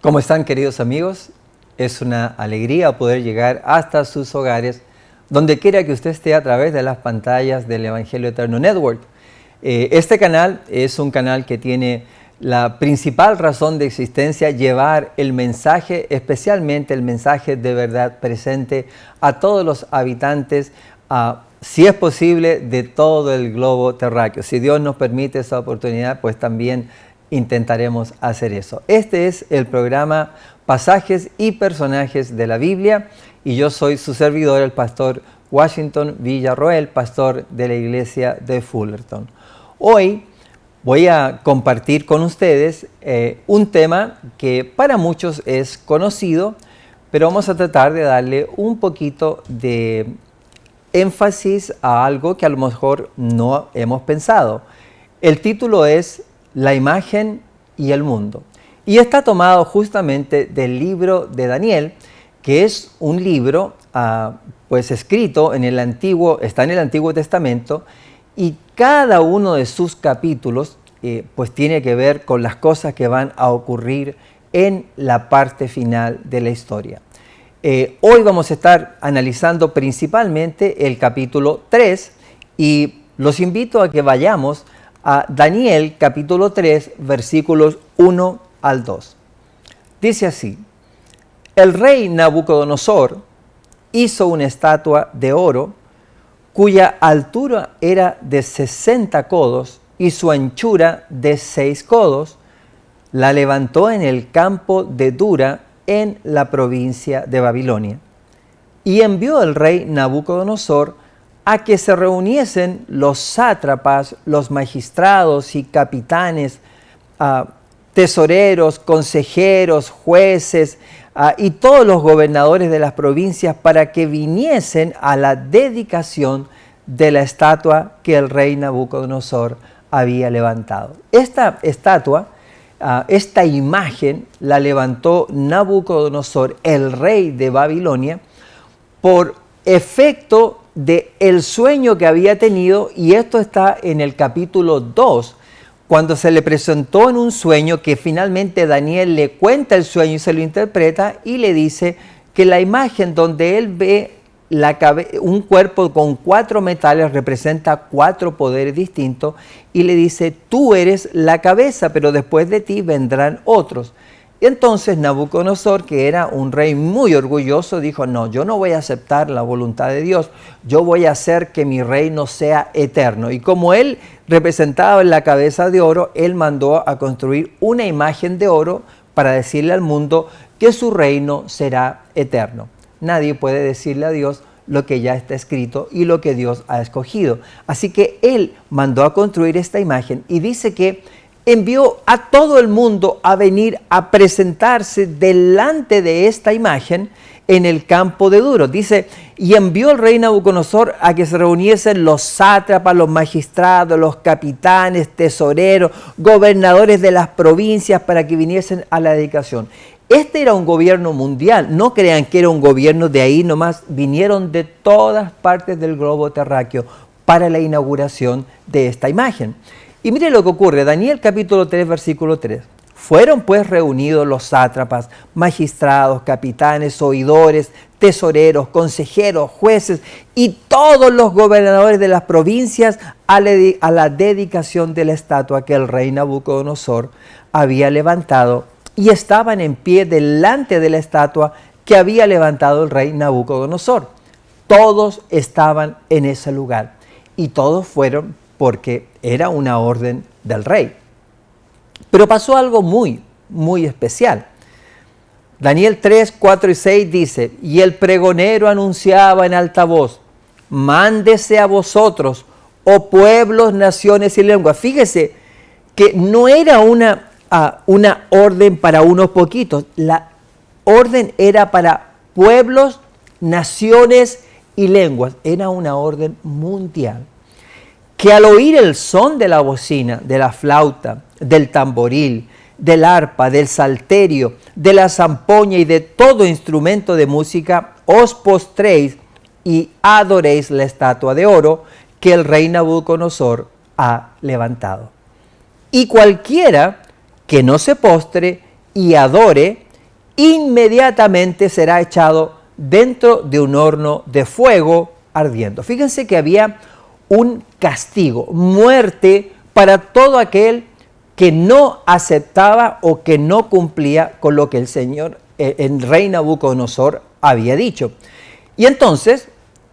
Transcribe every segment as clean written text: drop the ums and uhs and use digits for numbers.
¿Cómo están, queridos amigos? Es una alegría poder llegar hasta sus hogares, donde quiera que usted esté, a través de las pantallas del Evangelio Eterno Network. Este canal es un canal que tiene la principal razón de existencia: llevar el mensaje, especialmente el mensaje de verdad presente, a todos los habitantes, si es posible, de todo el globo terráqueo. Si Dios nos permite esa oportunidad, pues también intentaremos hacer eso. Este es el programa Pasajes y Personajes de la Biblia, y yo soy su servidor, el pastor Washington Villarroel, pastor de la iglesia de Fullerton. Hoy voy a compartir con ustedes un tema que para muchos es conocido, pero vamos a tratar de darle un poquito de énfasis a algo que a lo mejor no hemos pensado. El título es La imagen y el mundo, y está tomado justamente del libro de Daniel, que es un libro pues escrito en el Antiguo Testamento, y cada uno de sus capítulos pues tiene que ver con las cosas que van a ocurrir en la parte final de la historia. Hoy vamos a estar analizando principalmente el capítulo 3, y los invito a que vayamos a Daniel capítulo 3, versículos 1 al 2. Dice así: el rey Nabucodonosor hizo una estatua de oro cuya altura era de 60 codos y su anchura de 6 codos. La levantó en el campo de Dura, en la provincia de Babilonia. Y envió el rey Nabucodonosor a que se reuniesen los sátrapas, los magistrados y capitanes, tesoreros, consejeros, jueces y todos los gobernadores de las provincias, para que viniesen a la dedicación de la estatua que el rey Nabucodonosor había levantado. Esta estatua, esta imagen, la levantó Nabucodonosor, el rey de Babilonia, por efecto del sueño que había tenido, y esto está en el capítulo 2, cuando se le presentó en un sueño, que finalmente Daniel le cuenta el sueño y se lo interpreta, y le dice que la imagen donde él ve un cuerpo con 4 metales representa 4 poderes distintos, y le dice: tú eres la cabeza, pero después de ti vendrán otros. Y entonces Nabucodonosor, que era un rey muy orgulloso, dijo: no, yo no voy a aceptar la voluntad de Dios, yo voy a hacer que mi reino sea eterno. Y como él representaba la cabeza de oro, él mandó a construir una imagen de oro para decirle al mundo que su reino será eterno. Nadie puede decirle a Dios lo que ya está escrito y lo que Dios ha escogido. Así que él mandó a construir esta imagen, y dice que envió a todo el mundo a venir a presentarse delante de esta imagen en el campo de Dura. Dice: y envió el rey Nabucodonosor a que se reuniesen los sátrapas, los magistrados, los capitanes, tesoreros, gobernadores de las provincias, para que viniesen a la dedicación. Este era un gobierno mundial, no crean que era un gobierno de ahí nomás, vinieron de todas partes del globo terráqueo para la inauguración de esta imagen. Y mire lo que ocurre, Daniel capítulo 3, versículo 3. Fueron pues reunidos los sátrapas, magistrados, capitanes, oidores, tesoreros, consejeros, jueces y todos los gobernadores de las provincias a la dedicación de la estatua que el rey Nabucodonosor había levantado, y estaban en pie delante de la estatua que había levantado el rey Nabucodonosor. Todos estaban en ese lugar, y todos fueron porque era una orden del rey. Pero pasó algo muy, muy especial. Daniel 3, 4 y 6 dice: y el pregonero anunciaba en alta voz: mándese a vosotros, oh pueblos, naciones y lenguas. Fíjese que no era una orden para unos poquitos. La orden era para pueblos, naciones y lenguas. Era una orden mundial. Que al oír el son de la bocina, de la flauta, del tamboril, del arpa, del salterio, de la zampoña y de todo instrumento de música, os postréis y adoréis la estatua de oro que el rey Nabucodonosor ha levantado. Y cualquiera que no se postre y adore inmediatamente será echado dentro de un horno de fuego ardiendo. Fíjense que había un castigo, muerte para todo aquel que no aceptaba o que no cumplía con lo que el rey Nabucodonosor había dicho. Y entonces,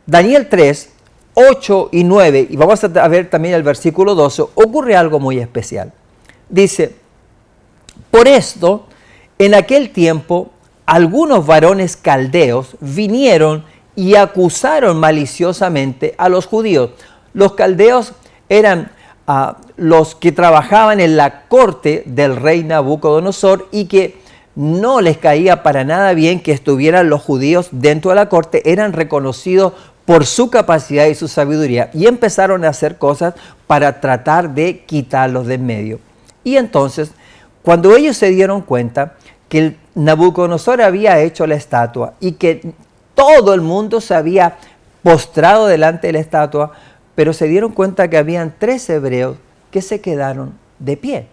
Daniel 3, 8 y 9, y vamos a ver también el versículo 12, ocurre algo muy especial. Dice, por esto, en aquel tiempo, algunos varones caldeos vinieron y acusaron maliciosamente a los judíos. Los caldeos eran los que trabajaban en la corte del rey Nabucodonosor y que no les caía para nada bien que estuvieran los judíos dentro de la corte, eran reconocidos por su capacidad y su sabiduría y empezaron a hacer cosas para tratar de quitarlos de en medio. Y entonces, cuando ellos se dieron cuenta que Nabucodonosor había hecho la estatua y que todo el mundo se había postrado delante de la estatua, pero se dieron cuenta que habían 3 hebreos que se quedaron de pie.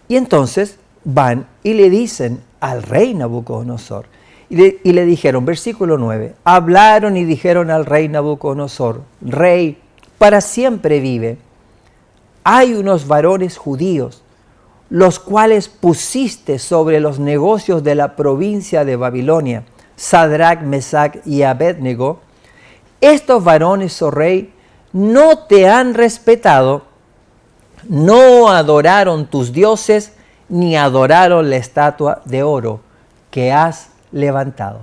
Y entonces van y le dicen al rey Nabucodonosor, y le dijeron, versículo 9, hablaron y dijeron al rey Nabucodonosor, rey, para siempre vive. Hay unos varones judíos, los cuales pusiste sobre los negocios de la provincia de Babilonia, Sadrach, Mesach y Abednego. Estos varones, oh rey, no te han respetado, no adoraron tus dioses, ni adoraron la estatua de oro que has levantado.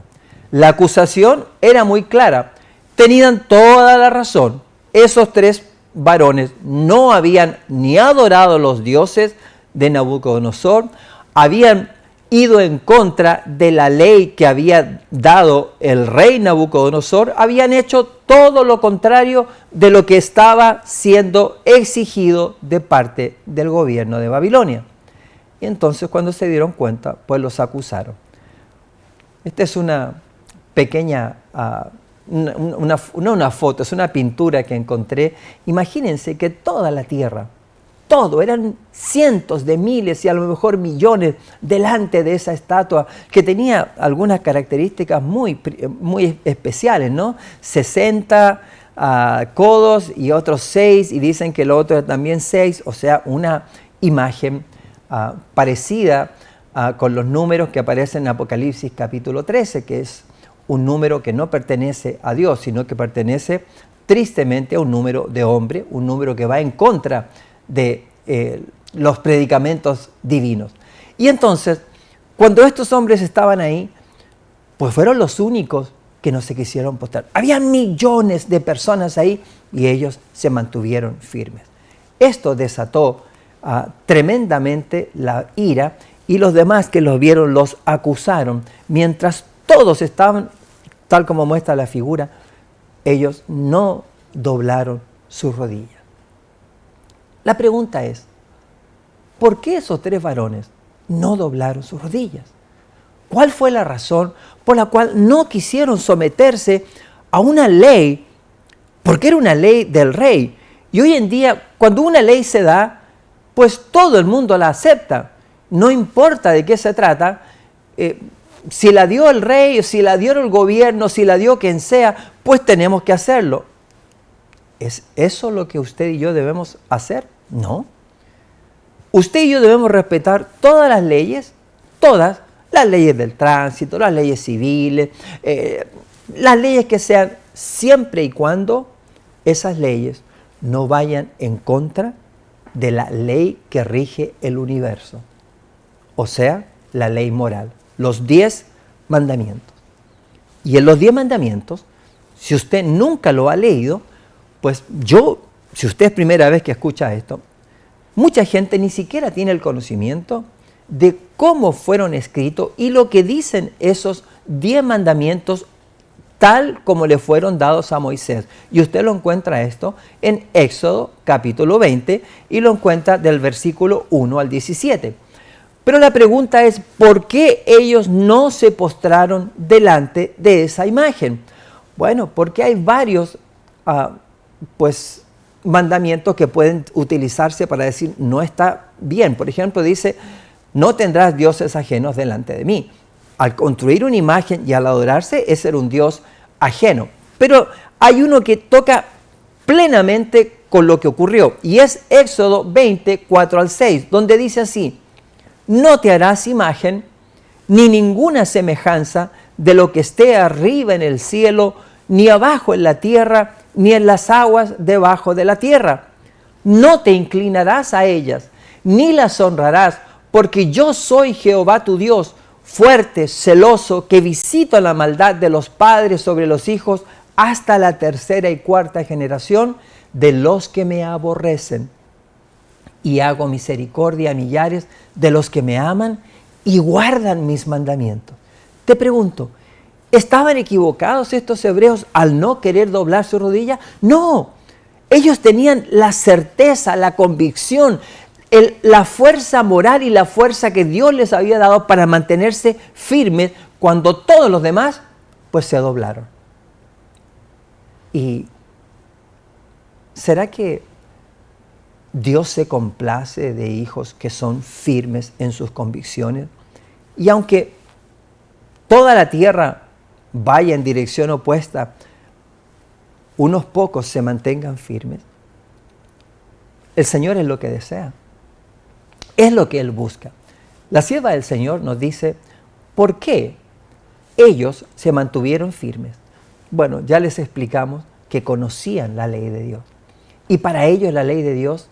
La acusación era muy clara. Tenían toda la razón. Esos 3 varones no habían ni adorado los dioses de Nabucodonosor, habían ido en contra de la ley que había dado el rey Nabucodonosor, habían hecho todo lo contrario de lo que estaba siendo exigido de parte del gobierno de Babilonia. Y entonces cuando se dieron cuenta, pues los acusaron. Esta es una pequeña, no una foto, es una pintura que encontré. Imagínense que toda la tierra, eran cientos de miles y a lo mejor millones delante de esa estatua que tenía algunas características muy especiales, ¿no? 60 codos y otros 6, y dicen que el otro también 6, o sea, una imagen parecida con los números que aparecen en Apocalipsis capítulo 13, que es un número que no pertenece a Dios, sino que pertenece tristemente a un número de hombre, un número que va en contra de los predicamentos divinos. Y entonces, cuando estos hombres estaban ahí, pues fueron los únicos que no se quisieron postrar. Había millones de personas ahí y ellos se mantuvieron firmes. Esto desató tremendamente la ira, y los demás que los vieron los acusaron. Mientras todos estaban, tal como muestra la figura, ellos no doblaron sus rodillas. La pregunta es, ¿por qué esos 3 varones no doblaron sus rodillas? ¿Cuál fue la razón por la cual no quisieron someterse a una ley? Porque era una ley del rey. Y hoy en día, cuando una ley se da, pues todo el mundo la acepta. No importa de qué se trata, si la dio el rey, o si la dio el gobierno, si la dio quien sea, pues tenemos que hacerlo. ¿Es eso lo que usted y yo debemos hacer? No. Usted y yo debemos respetar todas las leyes, todas, las leyes del tránsito, las leyes civiles, las leyes que sean, siempre y cuando esas leyes no vayan en contra de la ley que rige el universo. O sea, la ley moral, los 10 mandamientos. Y en los 10 mandamientos, si usted nunca lo ha leído, pues si usted es primera vez que escucha esto, mucha gente ni siquiera tiene el conocimiento de cómo fueron escritos y lo que dicen esos 10 mandamientos tal como le fueron dados a Moisés. Y usted lo encuentra esto en Éxodo capítulo 20 y lo encuentra del versículo 1 al 17. Pero la pregunta es, ¿por qué ellos no se postraron delante de esa imagen? Bueno, porque hay varios mandamientos que pueden utilizarse para decir no está bien. Por ejemplo, dice, no tendrás dioses ajenos delante de mí. Al construir una imagen y al adorarse, ese era un Dios ajeno. Pero hay uno que toca plenamente con lo que ocurrió, y es Éxodo 20, 4 al 6, donde dice así: no te harás imagen ni ninguna semejanza de lo que esté arriba en el cielo, ni abajo en la tierra, ni en las aguas debajo de la tierra. No te inclinarás a ellas, ni las honrarás, porque yo soy Jehová tu Dios, fuerte, celoso, que visito la maldad de los padres sobre los hijos hasta la tercera y cuarta generación de los que me aborrecen. Y hago misericordia a millares de los que me aman y guardan mis mandamientos. Te pregunto, ¿estaban equivocados estos hebreos al no querer doblar su rodilla? No, ellos tenían la certeza, la convicción, la fuerza moral y la fuerza que Dios les había dado para mantenerse firmes cuando todos los demás pues se doblaron. ¿Y será que Dios se complace de hijos que son firmes en sus convicciones? Y aunque toda la tierra vaya en dirección opuesta, unos pocos se mantengan firmes. El Señor es lo que desea. Es lo que Él busca. La sierva del Señor nos dice por qué ellos se mantuvieron firmes. Bueno, ya les explicamos que conocían la ley de Dios. Y para ellos la ley de Dios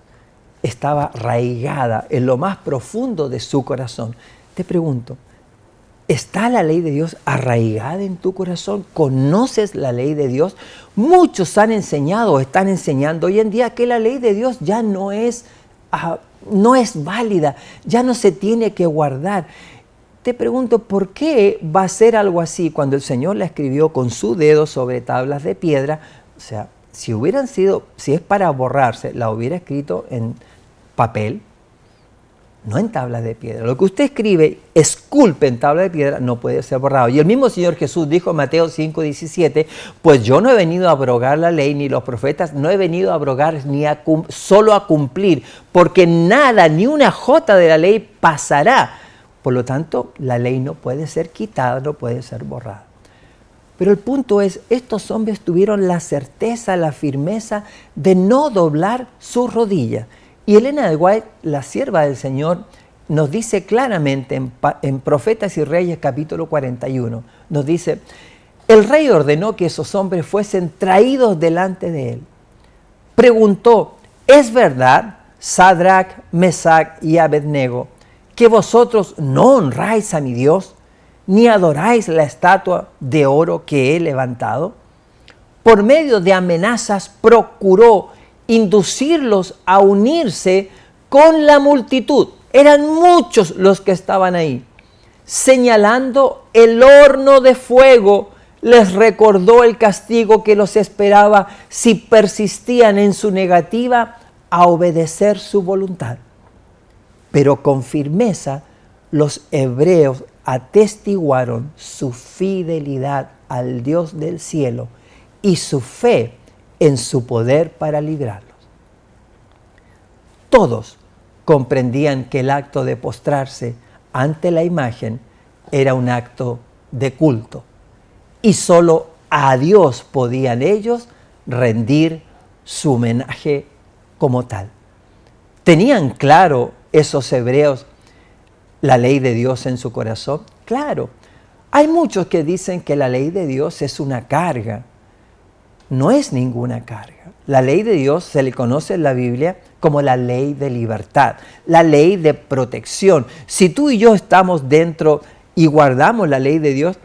estaba arraigada en lo más profundo de su corazón. Te pregunto, ¿está la ley de Dios arraigada en tu corazón? ¿Conoces la ley de Dios? Muchos han enseñado o están enseñando hoy en día que la ley de Dios ya no es válida, ya no se tiene que guardar. Te pregunto, ¿por qué va a ser algo así cuando el Señor la escribió con su dedo sobre tablas de piedra? O sea, si es para borrarse, la hubiera escrito en papel, no en tablas de piedra. Lo que usted escribe, esculpe en tabla de piedra, no puede ser borrado. Y el mismo Señor Jesús dijo en Mateo 5:17, pues yo no he venido a abrogar la ley ni los profetas, no he venido a abrogar ni solo a cumplir, porque nada, ni una jota de la ley pasará. Por lo tanto, la ley no puede ser quitada, no puede ser borrada. Pero el punto es, estos hombres tuvieron la certeza, la firmeza de no doblar sus rodillas. Y Elena de White, la sierva del Señor, nos dice claramente en Profetas y Reyes capítulo 41, nos dice, el rey ordenó que esos hombres fuesen traídos delante de él. Preguntó, ¿es verdad, Sadrach, Mesach y Abednego, que vosotros no honráis a mi Dios, ni adoráis la estatua de oro que he levantado? Por medio de amenazas procuró inducirlos a unirse con la multitud. Eran muchos los que estaban ahí. Señalando el horno de fuego, les recordó el castigo que los esperaba si persistían en su negativa a obedecer su voluntad. Pero con firmeza los hebreos atestiguaron su fidelidad al Dios del cielo y su fe en su poder para librarlos. Todos comprendían que el acto de postrarse ante la imagen era un acto de culto y solo a Dios podían ellos rendir su homenaje como tal. ¿Tenían claro esos hebreos la ley de Dios en su corazón? Claro, hay muchos que dicen que la ley de Dios es una carga. No es ninguna carga. La ley de Dios se le conoce en la Biblia como la ley de libertad, la ley de protección. Si tú y yo estamos dentro y guardamos la ley de Dios,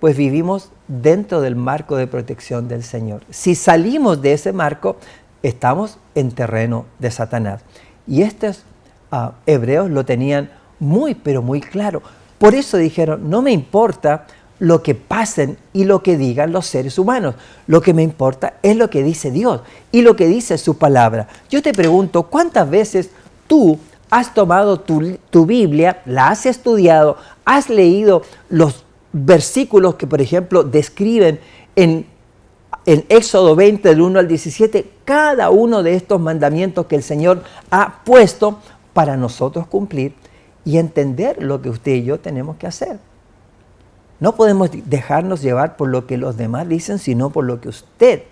pues vivimos dentro del marco de protección del Señor. Si salimos de ese marco, estamos en terreno de Satanás. Y estos hebreos lo tenían muy, pero muy claro. Por eso dijeron, no me importa lo que pasen y lo que digan los seres humanos. Lo que me importa es lo que dice Dios y lo que dice su palabra. Yo te pregunto, ¿cuántas veces tú has tomado tu Biblia, la has estudiado, has leído los versículos que, por ejemplo, describen en Éxodo 20, del 1 al 17, cada uno de estos mandamientos que el Señor ha puesto para nosotros cumplir? y entender lo que usted y yo tenemos que hacer. No podemos dejarnos llevar por lo que los demás dicen, sino por lo que usted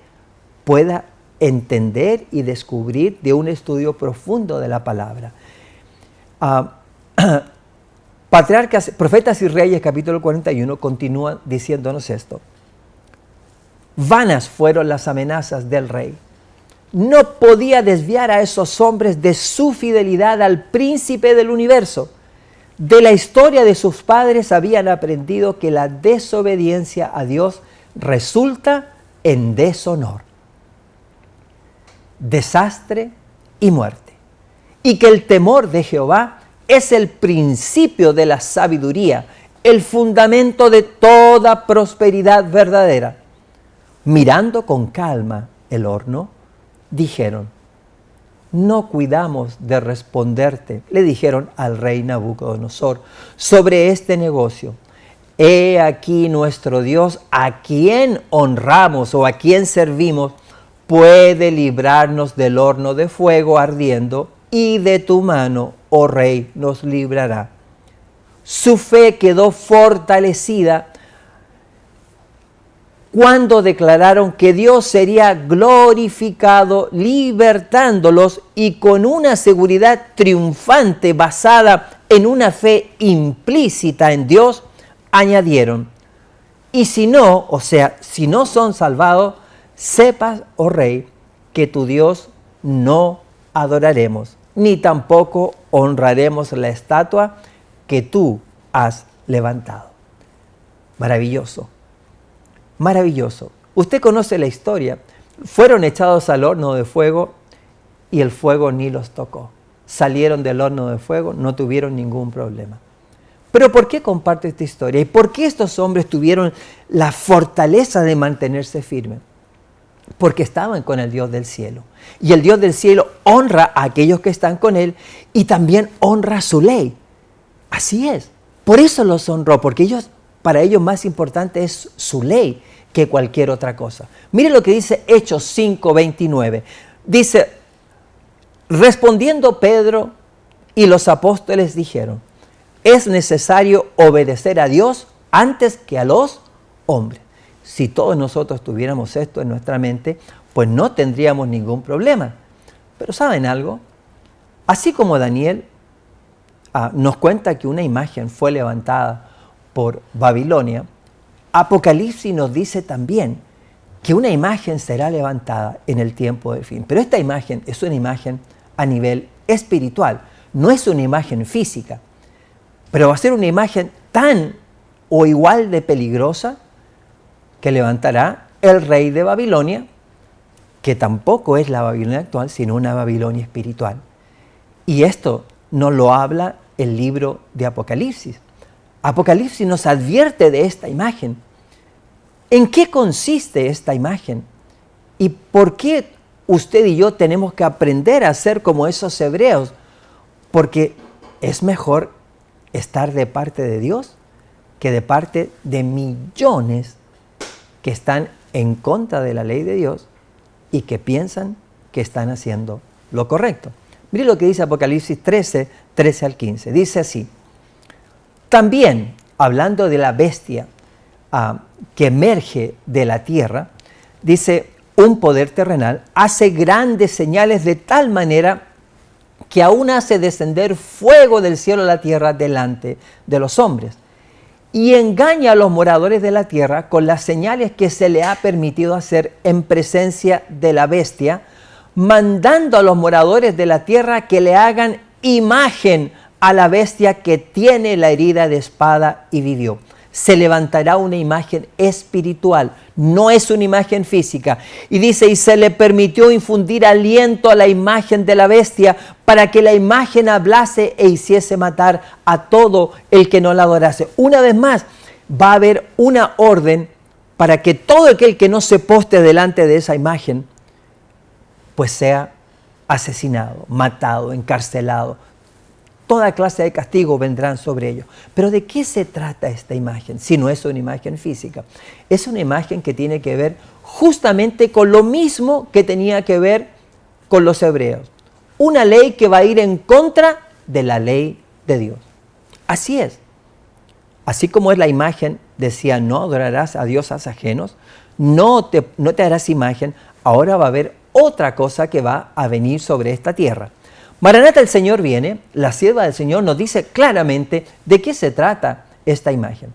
pueda entender y descubrir de un estudio profundo de la palabra. Patriarcas, Profetas y Reyes, capítulo 41, continúa diciéndonos esto. Vanas fueron las amenazas del rey. No podía desviar a esos hombres de su fidelidad al príncipe del universo. De la historia de sus padres habían aprendido que la desobediencia a Dios resulta en deshonor, desastre y muerte. Y que el temor de Jehová es el principio de la sabiduría, el fundamento de toda prosperidad verdadera. Mirando con calma el horno, dijeron, no cuidamos de responderte, le dijeron al rey Nabucodonosor, sobre este negocio. He aquí nuestro Dios, a quien honramos o a quien servimos, puede librarnos del horno de fuego ardiendo, y de tu mano, oh rey, nos librará. Su fe quedó fortalecida cuando declararon que Dios sería glorificado libertándolos, y con una seguridad triunfante basada en una fe implícita en Dios, añadieron, y si no, o sea, si no son salvados, sepas, oh rey, que tu Dios no adoraremos, ni tampoco honraremos la estatua que tú has levantado. Maravilloso. Maravilloso. Usted conoce la historia. Fueron echados al horno de fuego y el fuego ni los tocó. Salieron del horno de fuego, no tuvieron ningún problema. Pero ¿por qué comparto esta historia? ¿Y por qué estos hombres tuvieron la fortaleza de mantenerse firmes? Porque estaban con el Dios del cielo. Y el Dios del cielo honra a aquellos que están con Él y también honra su ley. Así es. Por eso los honró, porque para ellos más importante es su ley que cualquier otra cosa. Mire lo que dice Hechos 5:29. Dice, respondiendo Pedro y los apóstoles dijeron, es necesario obedecer a Dios antes que a los hombres. Si todos nosotros tuviéramos esto en nuestra mente, pues no tendríamos ningún problema. Pero ¿saben algo? Así como Daniel nos cuenta que una imagen fue levantada por Babilonia, Apocalipsis nos dice también que una imagen será levantada en el tiempo del fin. Pero esta imagen es una imagen a nivel espiritual, no es una imagen física, pero va a ser una imagen tan o igual de peligrosa que levantará el rey de Babilonia, que tampoco es la Babilonia actual, sino una Babilonia espiritual. Y esto nos lo habla el libro de Apocalipsis. Apocalipsis nos advierte de esta imagen. ¿En qué consiste esta imagen? ¿Y por qué usted y yo tenemos que aprender a ser como esos hebreos? Porque es mejor estar de parte de Dios que de parte de millones que están en contra de la ley de Dios y que piensan que están haciendo lo correcto. Mire lo que dice Apocalipsis 13 al 15. Dice así, también, hablando de la bestia que emerge de la tierra, dice, un poder terrenal hace grandes señales de tal manera que aún hace descender fuego del cielo a la tierra delante de los hombres, y engaña a los moradores de la tierra con las señales que se le ha permitido hacer en presencia de la bestia, mandando a los moradores de la tierra que le hagan imagen a la bestia que tiene la herida de espada y vivió. Se levantará una imagen espiritual, no es una imagen física. Y dice, y se le permitió infundir aliento a la imagen de la bestia para que la imagen hablase e hiciese matar a todo el que no la adorase. Una vez más, va a haber una orden para que todo aquel que no se poste delante de esa imagen, pues sea asesinado, matado, encarcelado. Toda clase de castigo vendrán sobre ellos. Pero ¿de qué se trata esta imagen? Si no es una imagen física. Es una imagen que tiene que ver justamente con lo mismo que tenía que ver con los hebreos. Una ley que va a ir en contra de la ley de Dios. Así es. Así como es la imagen, decía, no adorarás a dioses ajenos, no te harás imagen, ahora va a haber otra cosa que va a venir sobre esta tierra. Maranata, el Señor viene, la sierva del Señor nos dice claramente de qué se trata esta imagen.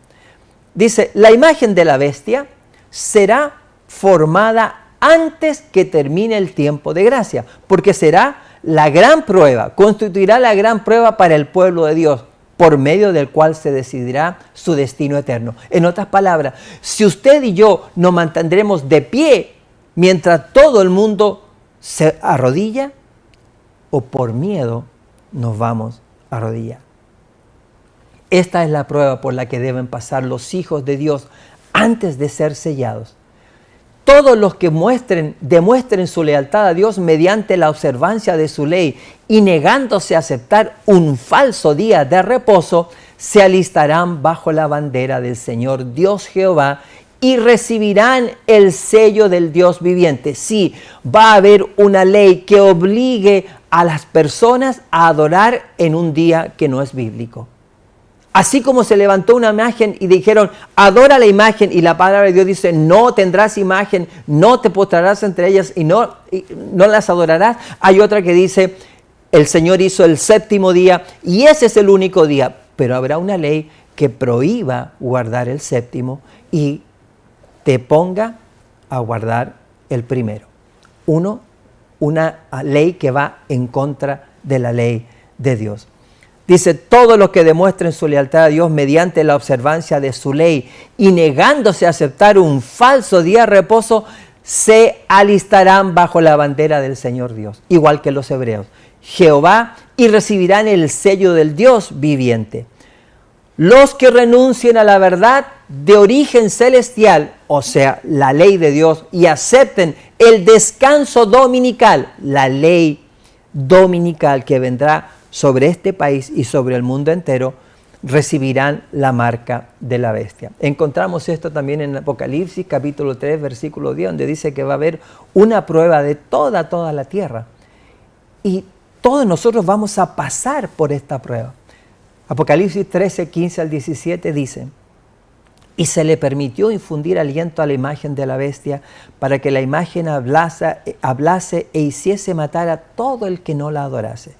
Dice, la imagen de la bestia será formada antes que termine el tiempo de gracia, porque será la gran prueba, constituirá la gran prueba para el pueblo de Dios, por medio del cual se decidirá su destino eterno. En otras palabras, si usted y yo nos mantendremos de pie mientras todo el mundo se arrodilla, o por miedo nos vamos a arrodillar. Esta es la prueba por la que deben pasar los hijos de Dios antes de ser sellados. Todos los que demuestren su lealtad a Dios mediante la observancia de su ley y negándose a aceptar un falso día de reposo, se alistarán bajo la bandera del Señor Dios Jehová y recibirán el sello del Dios viviente. Sí, va a haber una ley que obligue a las personas a adorar en un día que no es bíblico. Así como se levantó una imagen y dijeron, adora la imagen, y la palabra de Dios dice, no tendrás imagen, no te postrarás entre ellas y no las adorarás. Hay otra que dice, el Señor hizo el séptimo día y ese es el único día. Pero habrá una ley que prohíba guardar el séptimo y te ponga a guardar el primero. Una ley que va en contra de la ley de Dios. Dice, todos los que demuestren su lealtad a Dios mediante la observancia de su ley y negándose a aceptar un falso día de reposo, se alistarán bajo la bandera del Señor Dios, igual que los hebreos, Jehová, y recibirán el sello del Dios viviente. Los que renuncien a la verdad de origen celestial, o sea, la ley de Dios, y acepten el descanso dominical, la ley dominical que vendrá sobre este país y sobre el mundo entero, recibirán la marca de la bestia. Encontramos esto también en Apocalipsis capítulo 3, versículo 10, donde dice que va a haber una prueba de toda la tierra. Y todos nosotros vamos a pasar por esta prueba. Apocalipsis 13, 15 al 17 dice, y se le permitió infundir aliento a la imagen de la bestia para que la imagen hablase e hiciese matar a todo el que no la adorase.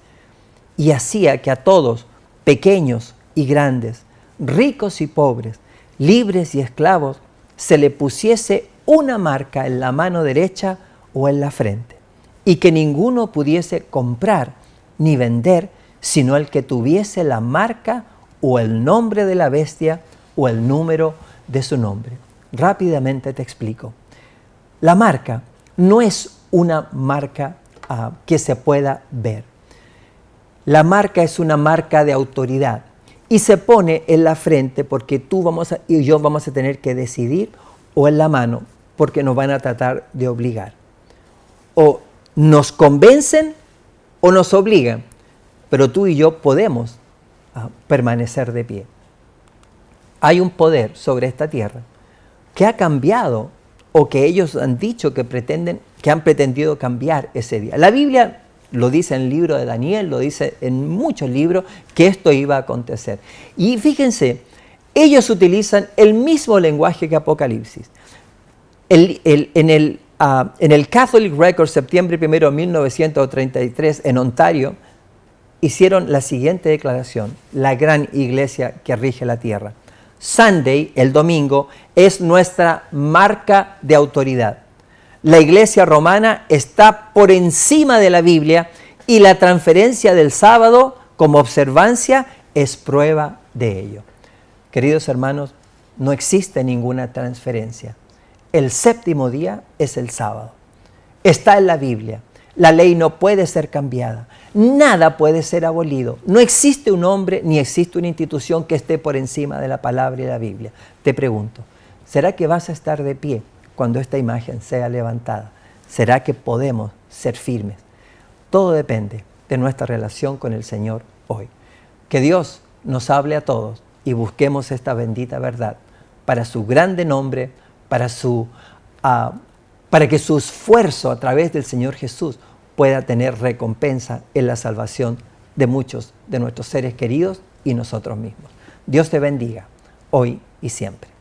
Y hacía que a todos, pequeños y grandes, ricos y pobres, libres y esclavos, se le pusiese una marca en la mano derecha o en la frente, y que ninguno pudiese comprar ni vender, sino el que tuviese la marca o el nombre de la bestia o el número de su nombre. Rápidamente te explico. La marca no es una marca que se pueda ver. La marca es una marca de autoridad y se pone en la frente porque tú y yo vamos a tener que decidir, o en la mano porque nos van a tratar de obligar. O nos convencen o nos obligan, pero tú y yo podemos permanecer de pie. Hay un poder sobre esta tierra que ha cambiado, o que ellos han dicho que han pretendido cambiar ese día. La Biblia lo dice en el libro de Daniel, lo dice en muchos libros, que esto iba a acontecer. Y fíjense, ellos utilizan el mismo lenguaje que Apocalipsis. En el Catholic Record, septiembre 1 de 1933, en Ontario, hicieron la siguiente declaración: la gran iglesia que rige la tierra. Sunday, el domingo, es nuestra marca de autoridad. La iglesia romana está por encima de la Biblia y la transferencia del sábado como observancia es prueba de ello. Queridos hermanos, no existe ninguna transferencia. El séptimo día es el sábado. Está en la Biblia. La ley no puede ser cambiada. Nada puede ser abolido. No existe un hombre ni existe una institución que esté por encima de la palabra y la Biblia. Te pregunto, ¿será que vas a estar de pie cuando esta imagen sea levantada? ¿Será que podemos ser firmes? Todo depende de nuestra relación con el Señor hoy. Que Dios nos hable a todos y busquemos esta bendita verdad para su grande nombre, para que su esfuerzo a través del Señor Jesús pueda tener recompensa en la salvación de muchos de nuestros seres queridos y nosotros mismos. Dios te bendiga hoy y siempre.